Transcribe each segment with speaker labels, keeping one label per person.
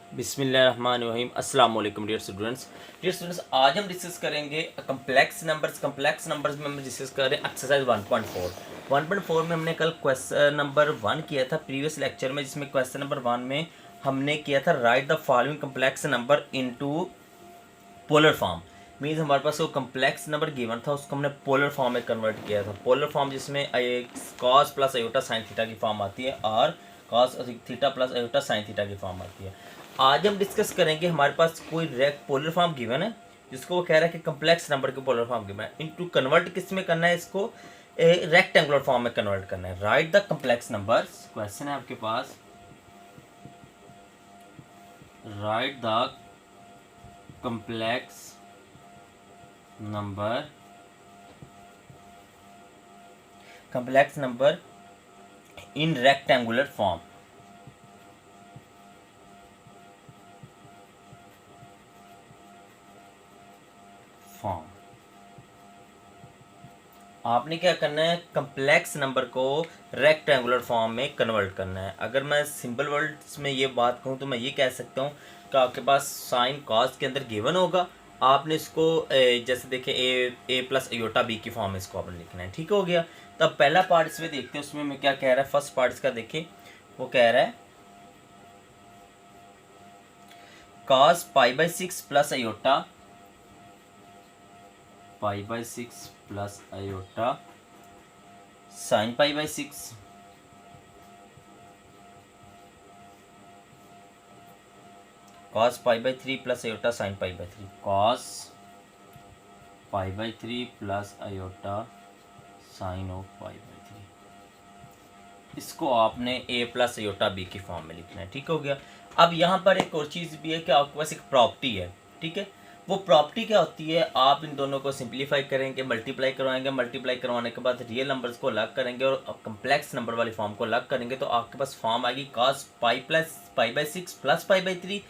Speaker 1: बिस्मिल्लाहिर्रहमानिर्रहीम। अस्सलाम वालेकुम डियर स्टूडेंट्स, आज हम डिस्कस करेंगे कम्प्लेक्स नंबर्स में हम डिस्कस कर रहे हैं एक्सरसाइज 1.4 में हमने कल क्वेश्चन नंबर 1 किया था प्रीवियस लेक्चर में, जिसमें क्वेश्चन नंबर 1 में हमने किया था right the following complex number into polar form. Means हमारे पास वो कम्प्लेक्स नंबर गिवन था, उसको हमने पोलर फॉर्म में कन्वर्ट किया था। पोलर फॉर्म जिसमें cos plus iota sine theta की फॉर्म आती है और cos theta plus iota sine theta की फॉर्म आती है। आज हम डिस्कस करेंगे, हमारे पास कोई पोलर फॉर्म गिवन है जिसको वो कह रहा है कि कम्प्लेक्स नंबर के पोलर फॉर्म गिवन है, इनटू कन्वर्ट किस में करना है, इसको रेक्टेंगुलर फॉर्म में कन्वर्ट करना है। Right the complex numbers, question है आपके पास, right the complex number in rectangular form. आपने क्या करना है, कम्प्लेक्स नंबर को रेक्टेंगुलर फॉर्म में कन्वर्ट करना है। अगर मैं सिंपल वर्ड्स में ये बात कहूँ तो मैं ये कह सकता हूँ कि आपके पास साइन कॉस के अंदर गिवन होगा, आपने इसको जैसे देखें ए प्लस अयोटा बी की फॉर्म में इसको आपने लिखना है। ठीक हो गया। तब पहला पार्ट इसमें देखते हैं, उसमें मैं क्या कह रहा है। फर्स्ट पार्ट इसका देखें, वो कह रहा है cos π/6 plus iota π/6 plus iota sine π/6 cos π/3 plus iota sine π/3 cos π/3 plus iota sine of π/3। इसको आपने ए प्लस अयोटा बी की फॉर्म में लिखना है। ठीक हो गया। अब यहाँ पर एक और चीज़ भी है कि आपके पास एक प्रॉपर्टी है। ठीक है, वो प्रॉपर्टी क्या होती है, आप इन दोनो/, को सिंप्लीफाई करेंगे, मल्टीप्लाई करवाएंगे, मल्टीप्लाई करवाने के बाद रियल नंबर्स को अलग करेंगे और कम्प्लेक्स नंबर वाली फॉर्म को अलग करेंगे, तो आपके पास फॉर्म आएगी cos π/6 plus π/3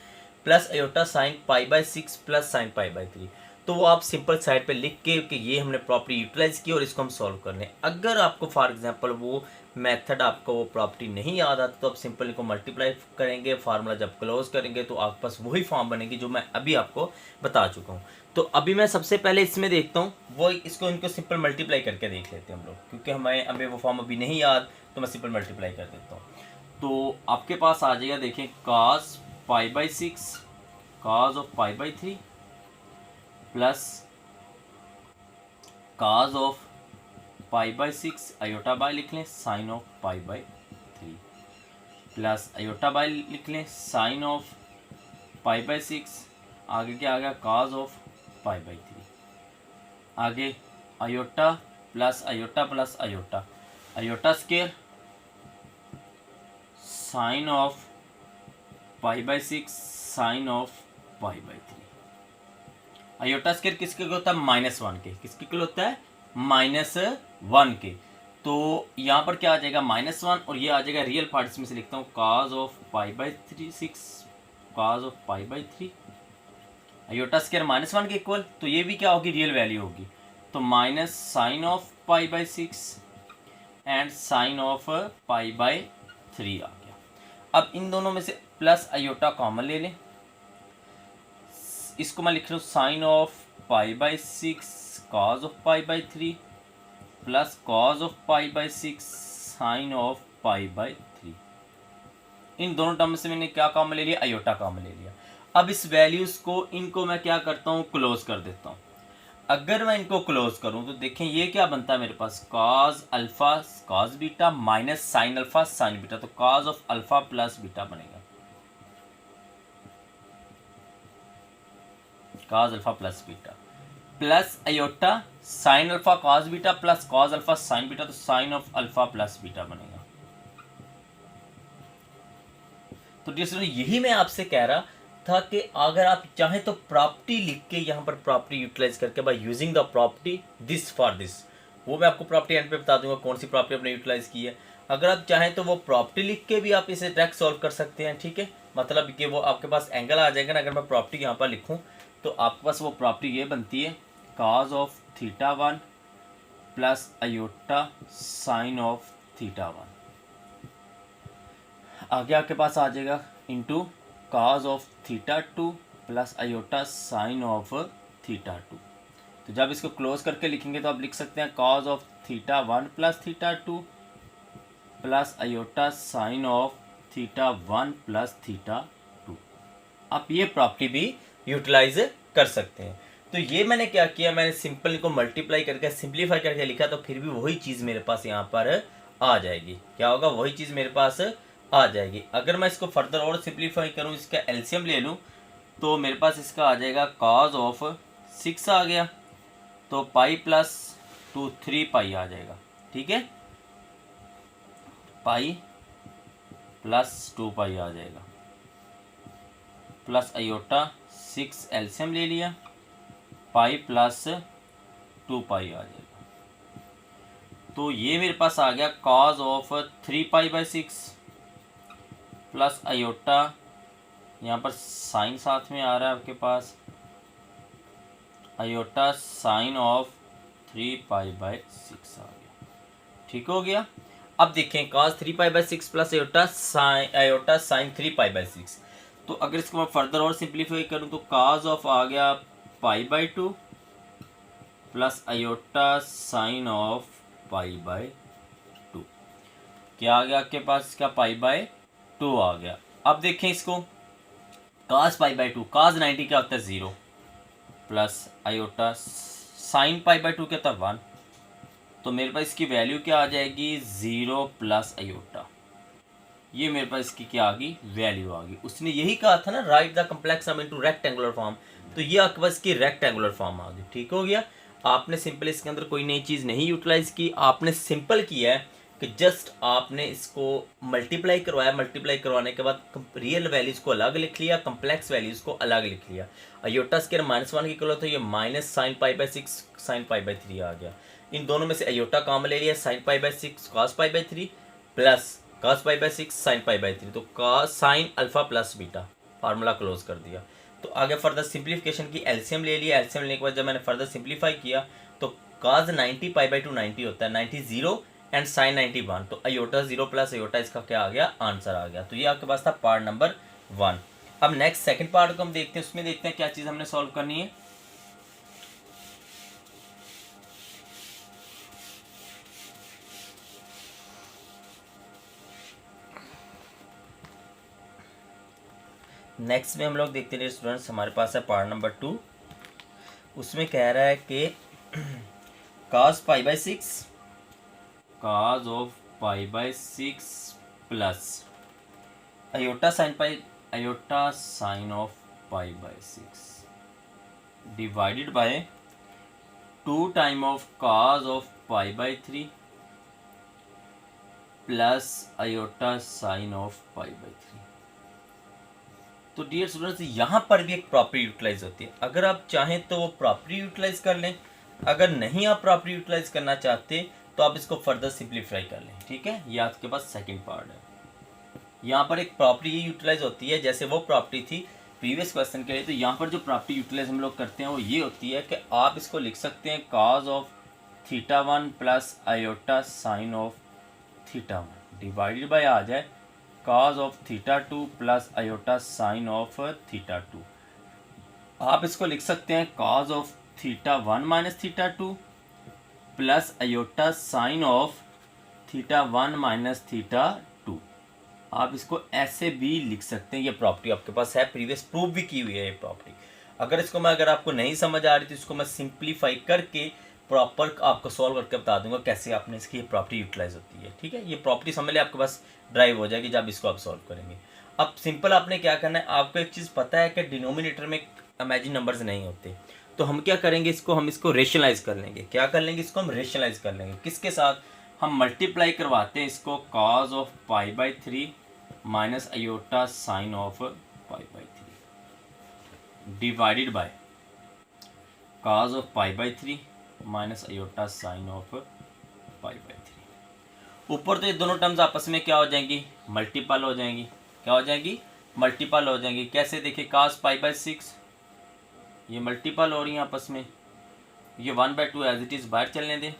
Speaker 1: plus iota sine π/6 plus sine π/3। तो वो आप सिंपल साइड पे लिख के कि ये हमने प्रॉपर्टी यूटिलाइज की और इसको हम सॉल्व कर लें। अगर आपको फॉर एग्जांपल वो मेथड, आपको वो प्रॉपर्टी नहीं याद आता, तो आप सिंपल इनको मल्टीप्लाई करेंगे, फार्मूला जब क्लोज करेंगे तो आपके पास वही फॉर्म बनेगी जो मैं अभी आपको बता चुका हूँ। तो अभी मैं सबसे पहले इसमें देखता हूँ, वो इसको इनको सिंपल मल्टीप्लाई करके देख लेते हैं हम लोग, क्योंकि हमें वो फॉर्म अभी नहीं याद, तो मैं सिंपल मल्टीप्लाई कर देता हूँ। तो आपके पास आ जाएगा, देखें, cos π/6 cos of π/3 plus cos of π/6 iota by लिख लें sine of π/3 plus iota by लिख लें साइन ऑफ π/6, आगे क्या आ गया cos ऑफ π/3, आगे iota plus iota plus iota, iota square sine of π/6 sine of π/3। Iota square किसके इक्वल होता है, -1 के। किसके इक्वल होता है, -1 के। तो यहाँ पर क्या आ जाएगा, -1, और ये आ जाएगा रियल पार्ट, इसमें से लिखता हूँ cos of π/6 cos of π/3। Iota square -1 के इक्वल, तो ये भी क्या होगी, रियल वैल्यू होगी, तो minus sine of π/6 and sine of π/3 आ गया। अब इन दोनों में से प्लस अयोटा कॉमन ले लें, इसको मैं लिख रहा हूँ sine of π/6 cos of π/3 plus cos of π/6 sine of π/3। इन दोनों टर्म से मैंने क्या कॉमन ले लिया, अयोटा कॉमन ले लिया। अब इस वैल्यूज को, इनको मैं क्या करता हूँ, क्लोज कर देता हूँ। अगर मैं इनको क्लोज करूँ तो देखें ये क्या बनता है मेरे पास, cos alpha cos beta minus sine alpha sine beta, तो cos of alpha plus beta बनेगा, cos alpha plus beta plus iota sine alpha cos beta plus cos alpha sine beta, तो sine of alpha plus beta बनेगा। तो dear यही मैं आपसे कह रहा था कि अगर आप चाहें तो प्रॉपर्टी लिख के यहाँ पर प्रॉपर्टी यूटिलाइज करके by using the property this for this, वो मैं आपको प्रॉपर्टी एंड पे बता दूंगा कौन सी प्रॉपर्टी आपने यूटिलाइज की है। अगर आप चाहें तो वो प्रॉपर्टी लिख के भी आप इसे डायरेक्ट सॉल्व कर सकते हैं। ठीक है, मतलब कि वो आपके पास एंगल आ जाएगा ना, अगर मैं प्रॉपर्टी यहाँ पर लिखूँ तो आपके पास वो प्रॉपर्टी ये बनती है cos of θ1 plus iota sine of θ1, आगे आपके पास आ जाएगा into cos of theta 2 plus iota sine of theta 2। तो जब इसको क्लोज करके लिखेंगे तो आप लिख सकते हैं cos of theta 1 plus theta 2 plus iota sine of theta 1 plus theta 2। आप ये प्रॉपर्टी भी यूटिलाइज कर सकते हैं। तो ये मैंने क्या किया, मैंने सिंपल को मल्टीप्लाई करके सिंप्लीफाई करके लिखा, तो फिर भी वही चीज़ मेरे पास यहाँ पर आ जाएगी। क्या होगा, वही चीज़ मेरे पास आ जाएगी। अगर मैं इसको फर्दर और सिंप्लीफाई करूँ, इसका एलसीएम ले लूँ, तो मेरे पास इसका आ जाएगा cos ऑफ 6 आ गया, तो पाई प्लस 2 3 पाई आ जाएगा। ठीक है, पाई प्लस 2 पाई आ जाएगा, प्लस आयोटा 6 एलसीएम ले लिया, पाई प्लस 2 पाई आ जाएगा। तो ये मेरे पास आ गया cos of 3 pi by 6 plus iota, यहाँ पर साइन साथ में आ रहा है आपके पास, iota sine of 3 pi by 6 आ गया। ठीक हो गया। अब देखें cos 3 pi by 6 plus iota sine 3 pi by 6। तो अगर इसको मैं फर्दर और सिंप्लीफाई करूँ तो cos ऑफ आ गया pi by 2 plus iota sine of pi by 2। क्या आ गया आपके पास, इसका पाई बाई 2 आ गया। अब देखें इसको, cos पाई बाई 2, cos 90 क्या होता है 0 plus iota sine pi by 2 क्या होता है 1। तो मेरे पास इसकी वैल्यू क्या आ जाएगी, 0 प्लस आयोटा। ये मेरे पास इसकी क्या आ गई, वैल्यू आ गई। उसने यही कहा था ना, write the complex sum into rectangular form, तो ये आपके पास इसकी रेक्टेंगुलर फॉर्म आ गई। ठीक हो गया। आपने सिंपल इसके अंदर कोई नई चीज़ नहीं यूटिलाइज की, आपने सिंपल किया है कि जस्ट आपने इसको मल्टीप्लाई करवाया, मल्टीप्लाई करवाने के बाद रियल वैल्यूज़ को अलग लिख लिया, कम्प्लेक्स वैल्यूज़ को अलग लिख लिया। अयोटा स्क्वायर -1 की इक्वल, तो ये minus sine pi by 6 sine pi by 3 आ गया। इन दोनों में से अयोटा कॉमन ले लिया, sine pi by 6 cos pi by 3 plus cos pi by 6 sine pi by 3, तो cos sine alpha plus beta, formula close कर दिया। तो आगे फर्दर सिंप्लीफिकेशन की एलसीएम ले लिया। एलसीएम लेने के बाद जब मैंने फर्दर सिंप्लीफाई किया तो cos 90 पाई बाई 2 90 होता है, 90 0 एंड साइन 90 1, तो अयोटा 0 प्लस अयोटा, इसका क्या आ गया, आंसर आ गया। तो ये आपके पास था पार्ट नंबर 1। अब नेक्स्ट सेकंड पार्ट को हम देखते हैं, उसमें देखते हैं क्या चीज़ हमने सॉल्व करनी है। नेक्स्ट में हम लोग देखते हैं स्टूडेंट्स, हमारे पास है पार्ट नंबर 2। उसमें कह रहा है कि cos pi by 6, cos of pi by 6 plus iota sine of pi by 6 divided by 2 time of cos of pi by 3 plus iota sine of pi by 3। तो डियर स्टूडेंट्स, यहाँ पर भी एक प्रॉपर्टी यूटिलाइज होती है। अगर आप चाहें तो वो प्रॉपर्टी यूटिलाइज कर लें, अगर नहीं आप प्रॉपर्टी यूटिलाइज करना चाहते तो आप इसको फर्दर सिंप्लीफाई कर लें। ठीक है, ये आपके पास सेकंड पार्ट है। यहाँ पर एक प्रॉपर्टी ये यूटिलाइज होती है, जैसे वो प्रॉपर्टी थी प्रीवियस क्वेश्चन के लिए। तो यहाँ पर जो प्रॉपर्टी यूटिलाइज हम लोग करते हैं वो ये होती है कि आप इसको लिख सकते हैं cos of theta 1 plus iota sine of theta 1 divided by आ जाए cos of theta 2 plus iota sine of theta 2। आप इसको लिख सकते हैं cos of theta 1 minus theta 2 plus iota sine of theta 1 minus theta 2। आप इसको ऐसे भी लिख सकते हैं। ये प्रॉपर्टी आपके पास है, प्रीवियस प्रूव भी की हुई है ये प्रॉपर्टी। अगर आपको नहीं समझ आ रही तो इसको मैं सिंप्लीफाई करके प्रॉपर आपको सॉल्व करके बता दूंगा कैसे आपने इसकी प्रॉपर्टी यूटिलाइज होती है। ठीक है, ये प्रॉपर्टी समझ लिया, आपके पास ड्राइव हो जाएगी जब इसको आप सॉल्व करेंगे। अब सिंपल आपने क्या करना है, आपको एक चीज़ पता है कि डिनोमिनेटर में इमेजिन नंबर्स नहीं होते, तो हम क्या करेंगे, हम इसको रेशनलाइज कर लेंगे। क्या कर लेंगे, इसको हम रेशनलाइज कर लेंगे। किसके साथ, हम मल्टीप्लाई करवाते हैं इसको cos of pi by 3 minus iota sine of pi by 3 divided by cos of pi by 3 minus iota sine of pi by 3। ऊपर तो ये दोनों टर्म्स आपस में क्या हो जाएंगी, मल्टीपल हो जाएंगी। क्या हो जाएंगी, मल्टीपल हो जाएंगी। कैसे, देखिए cos पाई बाई 6 ये मल्टीपल हो रही हैं आपस में, ये 1/2 एज इट इज़ बाहर चलने दें।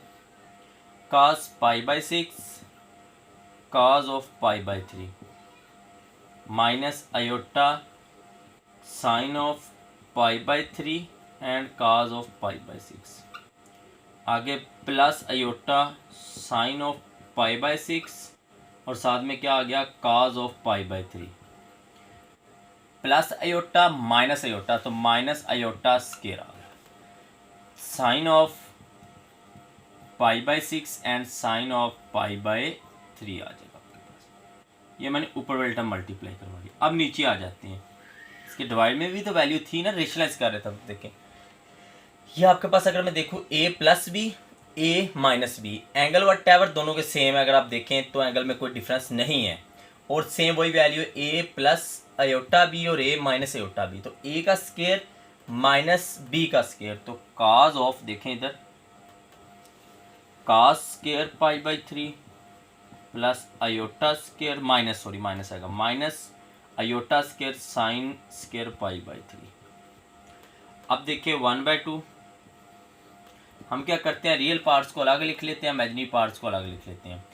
Speaker 1: cos pi by 6 cos of pi by 3 minus iota sine of π/3 and cos of π/6। आगे प्लस अयोटा साइन ऑफ π/6 और साथ में क्या आ गया cos of π/3। Plus iota minus iota तो माइनस अयोटा स्केयर आ गया। Sine of π/6 and sine of π/3 आ जाएगा आपके पास। ये मैंने ऊपर वाली टर्म मल्टीप्लाई करवा दी। अब नीचे आ जाते हैं, इसके डिवाइड में भी तो वैल्यू थी ना, रेशनलाइज कर रहे थे। देखें ये आपके पास अगर मैं देखूँ a plus b a minus b, angle whatever दोनों के सेम है। अगर आप देखें तो एंगल में कोई डिफरेंस नहीं है और सेम वही value a plus iota B और a माइनस अयोटा बी। तो a का स्केयर माइनस b का स्केयर, तो cos ऑफ देखें इधर cos square π/3 plus iota square minus आएगा minus iota square sine square π/3। अब देखिए 1/2 हम क्या करते हैं, रियल पार्ट्स को अलग लिख लेते हैं, इमेजिनरी पार्ट्स को अलग लिख लेते हैं।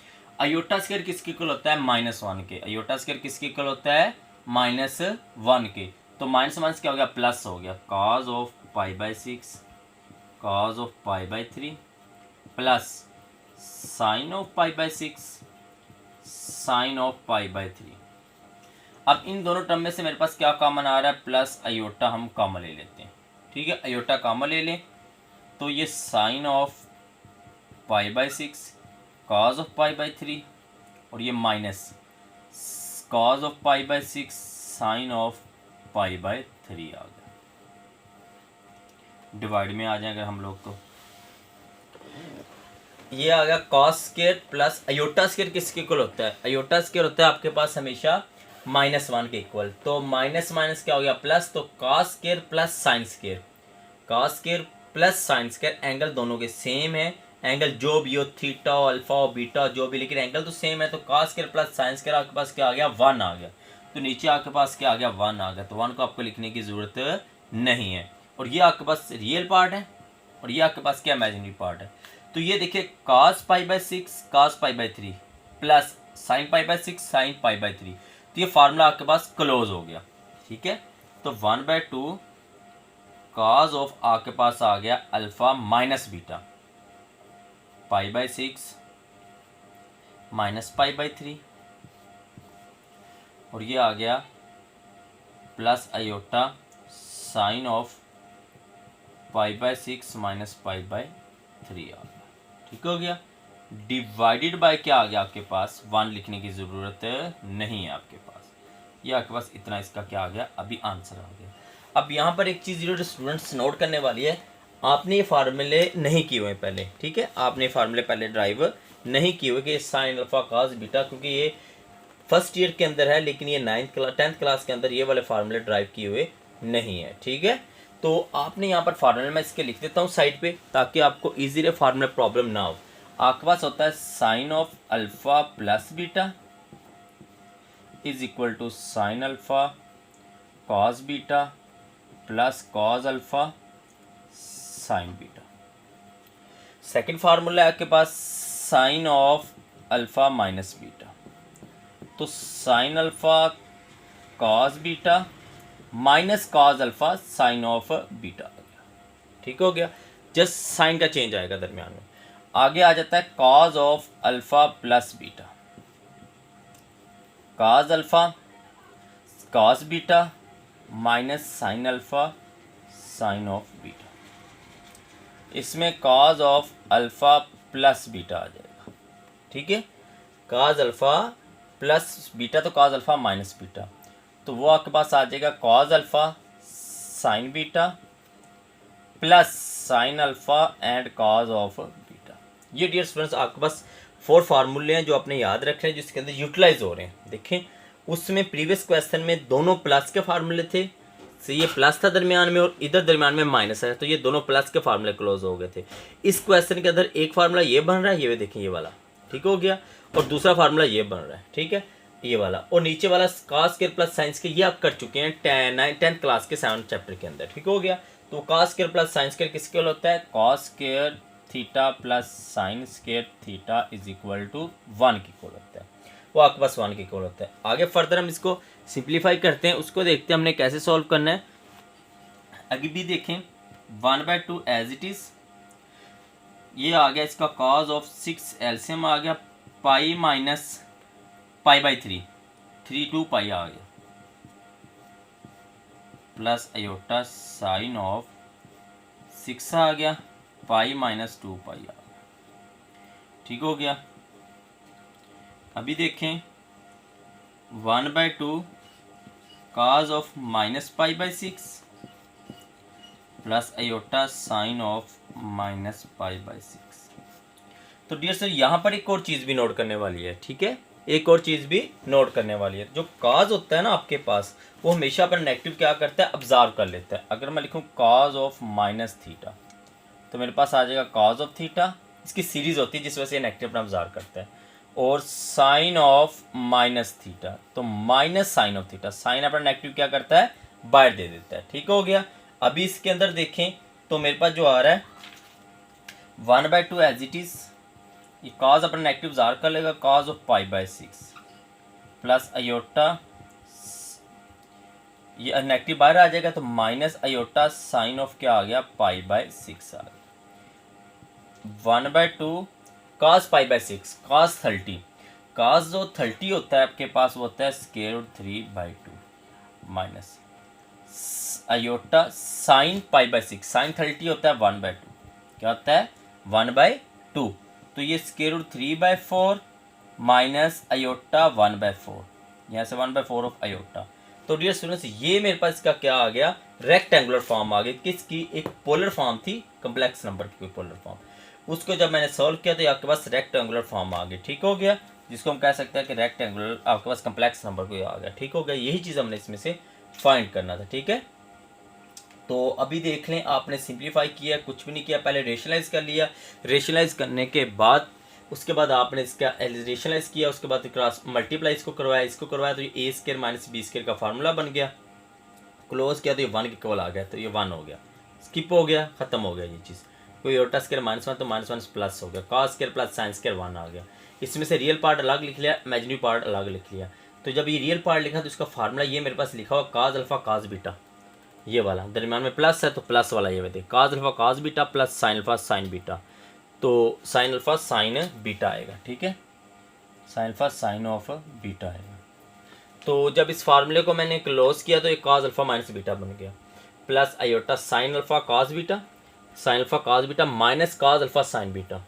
Speaker 1: अयोटा स्केयर किसके इक्वल होता है, -1 के। अयोटा स्केयर किसके इक्वल होता है, -1 के। तो माइनस माइनस क्या हो गया, प्लस हो गया। cos of π/6 cos of π/3 plus sine of π/6 sine of π/3। अब इन दोनों टर्म में से मेरे पास क्या कॉमन आ रहा है, प्लस अयोटा हम कॉमन ले लेते हैं। ठीक है, अयोटा कॉमन ले लें तो ये साइन ऑफ π/6 cos ऑफ π/3 और ये minus cos of π/6 sine of π/3 आ गया। डिवाइड में आ जाएंगे हम लोग तो ये आ गया cos square plus iota square किसके इक्वल होता है, अयोटा स्केयर होता है आपके पास हमेशा -1 के इक्वल। तो माइनस माइनस क्या हो गया, प्लस। तो cos square plus sine square, cos square plus sine square, angle दोनों के सेम है। एंगल जो भी हो, थीटा अल्फा और बीटा जो भी, लेकिन एंगल तो सेम है। तो cos square plus sine square आपके पास क्या आ गया, 1 आ गया। तो नीचे आपके पास क्या आ गया, 1 आ गया। तो 1 को आपको लिखने की ज़रूरत नहीं है। और ये आपके पास रियल पार्ट है और ये आपके पास क्या इमेजिनरी पार्ट है। तो ये देखिए cos π/6 cos π/3 plus sine π/6 sine π/3। तो ये फार्मूला आपके पास क्लोज हो गया। ठीक है, तो 1/2 cos ऑफ आपके पास आ गया अल्फा माइनस बीटा π/6 माइनस π/3 और ये आ गया plus iota sine of π/6 minus π/3 आ गया। ठीक हो गया। डिवाइडेड बाय क्या आ गया आपके पास, 1 लिखने की ज़रूरत नहीं है आपके पास। ये आपके पास इतना इसका क्या आ गया, अभी आंसर आ गया। अब यहाँ पर एक चीज़ जो स्टूडेंट्स नोट करने वाली है, आपने ये फार्मूले नहीं किए हुए पहले। ठीक है, आपने फार्मूले पहले ड्राइव नहीं किए हुए कि साइन अल्फा कॉस बीटा, क्योंकि ये फर्स्ट ईयर के अंदर है, लेकिन ये 10th क्लास के अंदर ये वाले फार्मूले ड्राइव किए हुए नहीं है। ठीक है, तो आपने यहाँ पर फार्मूले मैं इसके लिख देता हूँ साइड पे, ताकि आपको ईजीली फार्मूले प्रॉब्लम ना हो। आपके पास होता है sine of alpha plus beta is equal to sine alpha cos beta plus cos alpha sine beta. Second formula है आपके पास sine of alpha minus beta, तो sine alpha cos beta minus cos alpha sine of beta आ गया। ठीक हो गया, just sign का चेंज आएगा दरमियान में। आगे आ जाता है cos of alpha plus beta, cos alpha cos beta minus sine alpha sine of beta. इसमें cos of alpha plus beta आ जाएगा। ठीक है, कॉस अल्फा प्लस बीटा तो कॉस अल्फा माइनस बीटा, तो वो आपके पास आ जाएगा cos alpha sine beta plus sine alpha and cos of beta. ये डियर स्टूडेंट्स आपके पास 4 फार्मूले हैं जो आपने याद रखने हैं, जिसके अंदर यूटिलाइज हो रहे हैं। देखें उसमें प्रीवियस क्वेश्चन में दोनों प्लस के फार्मूले थे, तो ये प्लस था दरमियान में और इधर दरमियान में माइनस है, तो ये दोनों प्लस के फार्मूले क्लोज हो गए थे। इस क्वेश्चन के अंदर एक फार्मूला ये बन रहा है, ये देखें ये वाला, ठीक हो गया, और दूसरा फार्मूला ये बन रहा है, ठीक है, ये वाला, और नीचे वाला cos square plus sine square ये आप कर चुके हैं 10th क्लास के 7th चैप्टर के अंदर। ठीक हो गया, तो cos square plus sine square किसके इक्वल होता है, cos square theta plus sine square theta is equal to 1 के इक्वल होता है, वो आपके पास 1 के इक्वल होता है। आगे फर्दर हम इसको सिंप्लीफाई करते हैं, उसको देखते हैं हमने कैसे सॉल्व करना है। आगे भी देखें, 1/2 एज इट इज़, ये आ गया इसका कॉज ऑफ 6 एलसीएम आ गया, पाई माइनस पाई/3, 3/2 पाई आ गया, प्लस आयोटा साइन ऑफ 6 आ गया, पाई माइनस 2 पाई आ गया। ठीक हो गया। अभी देखें 1/2 cos ऑफ माइनस पाई/6 plus iota sine of minus पाई/6। तो डियर सर यहाँ पर एक और चीज़ भी नोट करने वाली है, ठीक है, एक और चीज़ भी नोट करने वाली है। जो काज होता है ना आपके पास, वो हमेशा अपना नेगेटिव क्या करता है, ऑब्जर्व कर लेता है। अगर मैं लिखूँ कॉज ऑफ माइनस थीटा, तो मेरे पास आ जाएगा कॉज ऑफ थीटा, इसकी सीरीज होती है जिस वजह से नेगेटिव अपना ऑब्जर्व करता है, और साइन ऑफ माइनस थीटा, तो minus sine of theta, sine अपना नेगेटिव क्या करता है, बाहर दे देता है। ठीक हो गया। अभी इसके अंदर देखें तो मेरे पास जो आ रहा है 1/2 एज इट इज़, ये कॉज अपना नेगेटिव जार कर लेगा, कॉज ऑफ पाई/6 प्लस आयोटा, ये नेगेटिव बाहर आ जाएगा तो माइनस आयोटा साइन ऑफ क्या आ गया, पाई/6 आ गया। 1/2 कॉस पाई/6, कॉस 30, कॉस जो 30 होता है आपके पास वो होता है √3/2 माइनस आयोटा साइन पाई/6, साइन 30 होता है 1/2, क्या होता है 1/2, तो ये √3/4 माइनस आयोटा 1/4, यहाँ से 1/4 ऑफ आयोटा। तो डियर स्टूडेंट्स ये मेरे पास इसका क्या आ गया, रेक्टेंगुलर फॉर्म आ गई। किसकी, एक पोलर फॉर्म थी, कम्प्लेक्स नंबर की कोई पोलर फॉर्म, उसको जब मैंने सॉल्व किया तो ये आपके पास रेक्टेंगुलर फॉर्म आ गई। ठीक हो गया, जिसको हम कह सकते हैं कि रेक्टेंगुलर आपके पास कम्प्लेक्स नंबर कोई आ गया। ठीक हो गया, यही चीज़ हमने इसमें से फाइंड करना था। ठीक है, तो अभी देख लें, आपने सिंप्लीफाई किया, कुछ भी नहीं किया, पहले रेशनलाइज कर लिया, रेशनलाइज करने के बाद उसके बाद आपने इसका रेशनलाइज किया, उसके बाद क्रॉस मल्टीप्लाई इसको करवाया तो ये a² माइनस b² का फार्मूला बन गया, क्लोज किया तो ये 1 के इक्वल आ गया, तो ये 1 हो गया, स्किप हो गया, ख़त्म हो गया ये चीज़। कोई आयोटा स्क्वायर -1 तो -1 प्लस हो गया, cos square plus sine square 1 आ गया। इसमें से रियल पार्ट अलग लिख लिया, इमेजिनरी पार्ट अलग लिख लिया। तो जब ये रियल पार्ट लिखा तो इसका फार्मूला ये मेरे पास लिखा हुआ कॉस अल्फा कॉस बीटा, ये वाला दरमियान में प्लस है तो प्लस वाला ये देखिए, cos alpha cos beta plus sine alpha sine beta, तो साइन अल्फा साइन बीटा आएगा। ठीक है, sign alpha sine of beta आएगा। तो जब इस फार्मूले को मैंने क्लोज किया तो ये कॉस अल्फा माइनस बीटा बन गया, plus iota sign alpha cos beta, sign alpha cos beta minus cos alpha sine beta,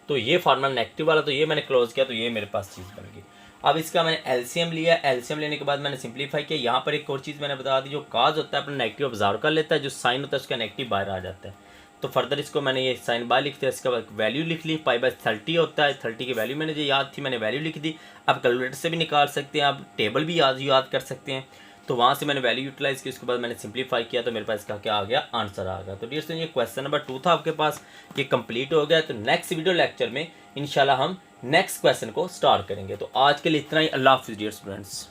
Speaker 1: तो ये फार्मूला नेगेटिव वाला, तो ये मैंने क्लोज किया तो ये मेरे पास चीज़ बन गई। अब इसका मैंने एलसीएम लिया, एलसीएम लेने के बाद मैंने सिंप्लीफाई किया। यहाँ पर एक और चीज़ मैंने बता दी, जो कॉज होता है अपना नेगेटिव ऑब्जर्व कर लेता है, जो साइन होता है उसका नेगेटिव बाहर आ जाता है। तो फर्दर इसको मैंने ये साइन बाय लिख दिया, इसका वैल्यू लिख ली, पाई/30 होता है, 30 की वैल्यू मैंने जो याद थी मैंने वैल्यू लिख दी। आप कैलकुलेटर से भी निकाल सकते हैं, आप टेबल भी याद कर सकते हैं। तो वहाँ से मैंने वैल्यू यूटिलाइज की, उसके बाद मैंने सिंप्लीफाई किया तो मेरे पास इसका क्या आ गया, आंसर आ गया। तो डियर स्टूडेंट ये क्वेश्चन नंबर 2 था आपके पास, ये कंप्लीट हो गया। तो नेक्स्ट वीडियो लेक्चर में इंशाल्लाह हम नेक्स्ट क्वेश्चन को स्टार्ट करेंगे। तो आज के लिए इतना ही, अल्लाह हाफिज़ डियर स्टूडेंट्स।